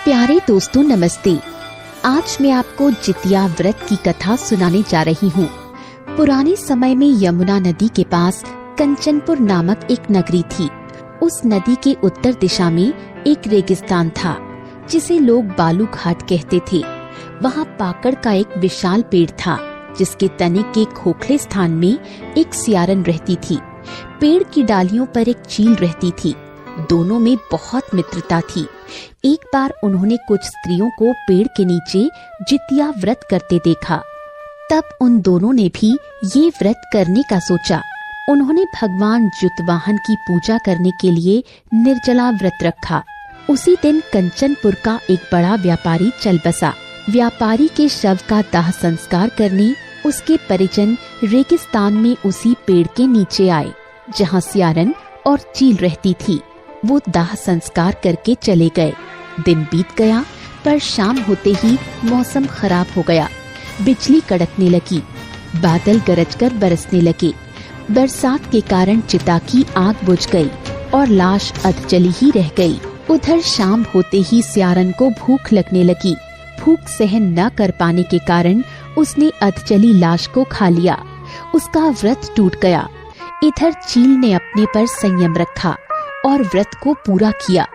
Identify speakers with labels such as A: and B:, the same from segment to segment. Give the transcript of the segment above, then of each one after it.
A: प्यारे दोस्तों नमस्ते। आज मैं आपको जितिया व्रत की कथा सुनाने जा रही हूँ। पुराने समय में यमुना नदी के पास कंचनपुर नामक एक नगरी थी। उस नदी के उत्तर दिशा में एक रेगिस्तान था जिसे लोग बालू घाट कहते थे। वहाँ पाकड़ का एक विशाल पेड़ था जिसके तने के खोखले स्थान में एक सियारन रहती थी। पेड़ की डालियों पर एक चील रहती थी। दोनों में बहुत मित्रता थी। एक बार उन्होंने कुछ स्त्रियों को पेड़ के नीचे जितिया व्रत करते देखा। तब उन दोनों ने भी ये व्रत करने का सोचा। उन्होंने भगवान जुतवाहन की पूजा करने के लिए निर्जला व्रत रखा। उसी दिन कंचनपुर का एक बड़ा व्यापारी चल बसा। व्यापारी के शव का दाह संस्कार करने उसके परिजन रेगिस्तान में उसी पेड़ के नीचे आए जहाँ सियारन और चील रहती थी। वो दाह संस्कार करके चले गए। दिन बीत गया पर शाम होते ही मौसम खराब हो गया। बिजली कड़कने लगी, बादल गरजकर बरसने लगे। बरसात के कारण चिता की आग बुझ गई और लाश अधजली ही रह गई। उधर शाम होते ही सियारन को भूख लगने लगी। भूख सहन न कर पाने के कारण उसने अधजली लाश को खा लिया। उसका व्रत टूट गया। इधर चील ने अपने पर संयम रखा और व्रत को पूरा किया।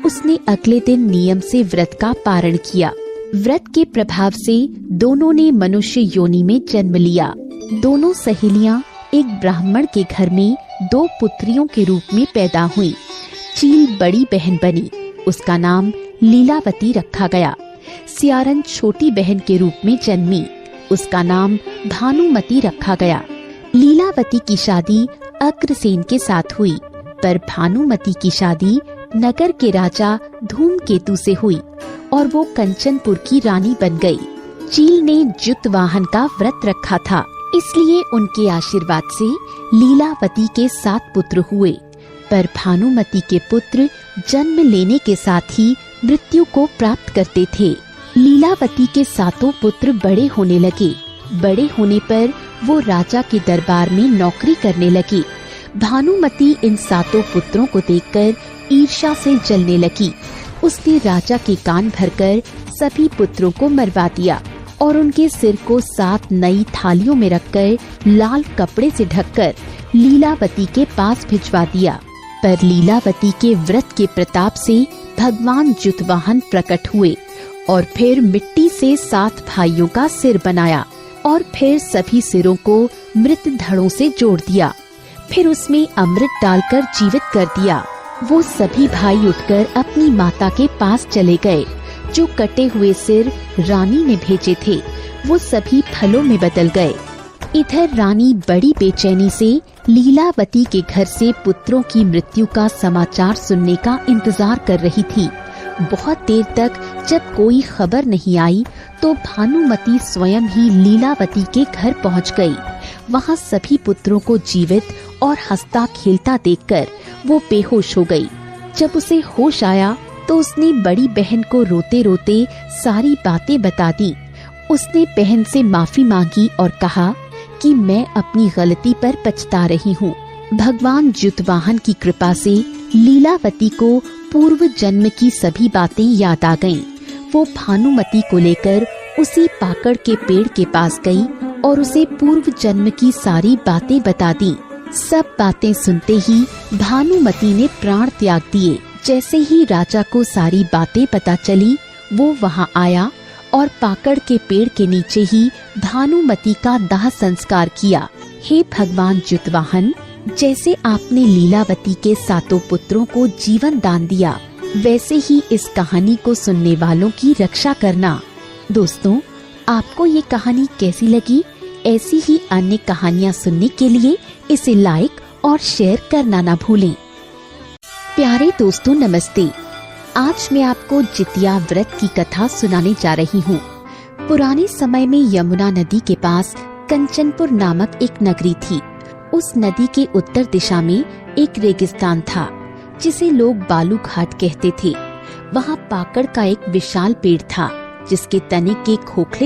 A: उसने अगले दिन नियम से व्रत का पारण किया। व्रत के प्रभाव से दोनों ने मनुष्य योनि में जन्म लिया। दोनों सहेलियां एक ब्राह्मण के घर में दो पुत्रियों के रूप में पैदा हुई। चील बड़ी बहन बनी, उसका नाम लीलावती रखा गया। सियारन छोटी बहन के रूप में जन्मी, उसका नाम भानुमती रखा गया। लीलावती की शादी अग्रसेन के साथ हुई, पर भानुमती की शादी नगर के राजा धूमकेतु से हुई और वो कंचनपुर की रानी बन गई। चील ने जुतवाहन का व्रत रखा था, इसलिए उनके आशीर्वाद से लीलावती के 7 पुत्र हुए। पर भानुमती के पुत्र जन्म लेने के साथ ही मृत्यु को प्राप्त करते थे। लीलावती के 7 पुत्र बड़े होने लगे। बड़े होने पर वो राजा के दरबार में नौकरी करने लगी। भानुमती इन 7 पुत्रों को देखकर ईर्ष्या से जलने लगी। उसने राजा के कान भरकर सभी पुत्रों को मरवा दिया और उनके सिर को 7 नई थालियों में रखकर लाल कपड़े से ढककर लीलावती के पास भिजवा दिया। पर लीलावती के व्रत के प्रताप से भगवान जुतवाहन प्रकट हुए और फिर मिट्टी से 7 भाइयों का सिर बनाया और फिर सभी सिरों को मृत धड़ों से जोड़ दिया। फिर उसमें अमृत डालकर जीवित कर दिया। वो सभी भाई उठकर अपनी माता के पास चले गए। जो कटे हुए सिर रानी ने भेजे थे वो सभी फलों में बदल गए। इधर रानी बड़ी बेचैनी से लीलावती के घर से पुत्रों की मृत्यु का समाचार सुनने का इंतजार कर रही थी। बहुत देर तक जब कोई खबर नहीं आई तो भानुमती स्वयं ही लीलावती के घर पहुंच गई। वहां सभी पुत्रों को जीवित और हंसता खेलता देखकर वो बेहोश हो गई। जब उसे होश आया तो उसने बड़ी बहन को रोते रोते सारी बातें बता दी। उसने बहन से माफी मांगी और कहा कि मैं अपनी गलती पर पछता रही हूँ। भगवान जुतवाहन की कृपा से लीलावती को पूर्व जन्म की सभी बातें याद आ गईं। वो भानुमती को लेकर उसी पाकड़ के पेड़ के पास गई और उसे पूर्व जन्म की सारी बातें बता दी। सब बातें सुनते ही भानुमती ने प्राण त्याग दिए। जैसे ही राजा को सारी बातें पता चली वो वहाँ आया और पाकड़ के पेड़ के नीचे ही भानुमती का दाह संस्कार किया। हे भगवान जुतवाहन, जैसे आपने लीलावती के 7 पुत्रों को जीवन दान दिया वैसे ही इस कहानी को सुनने वालों की रक्षा करना। दोस्तों, आपको ये कहानी कैसी लगी? ऐसी ही अन्य कहानियाँ सुनने के लिए इसे लाइक और शेयर करना ना भूलें। प्यारे दोस्तों नमस्ते। आज मैं आपको जितिया व्रत की कथा सुनाने जा रही हूँ। पुराने समय में यमुना नदी के पास कंचनपुर नामक एक नगरी थी। उस नदी के उत्तर दिशा में एक रेगिस्तान था जिसे लोग बालू घाट कहते थे। वहाँ पाकड़ का एक विशाल पेड़ था जिसके तने के खोखले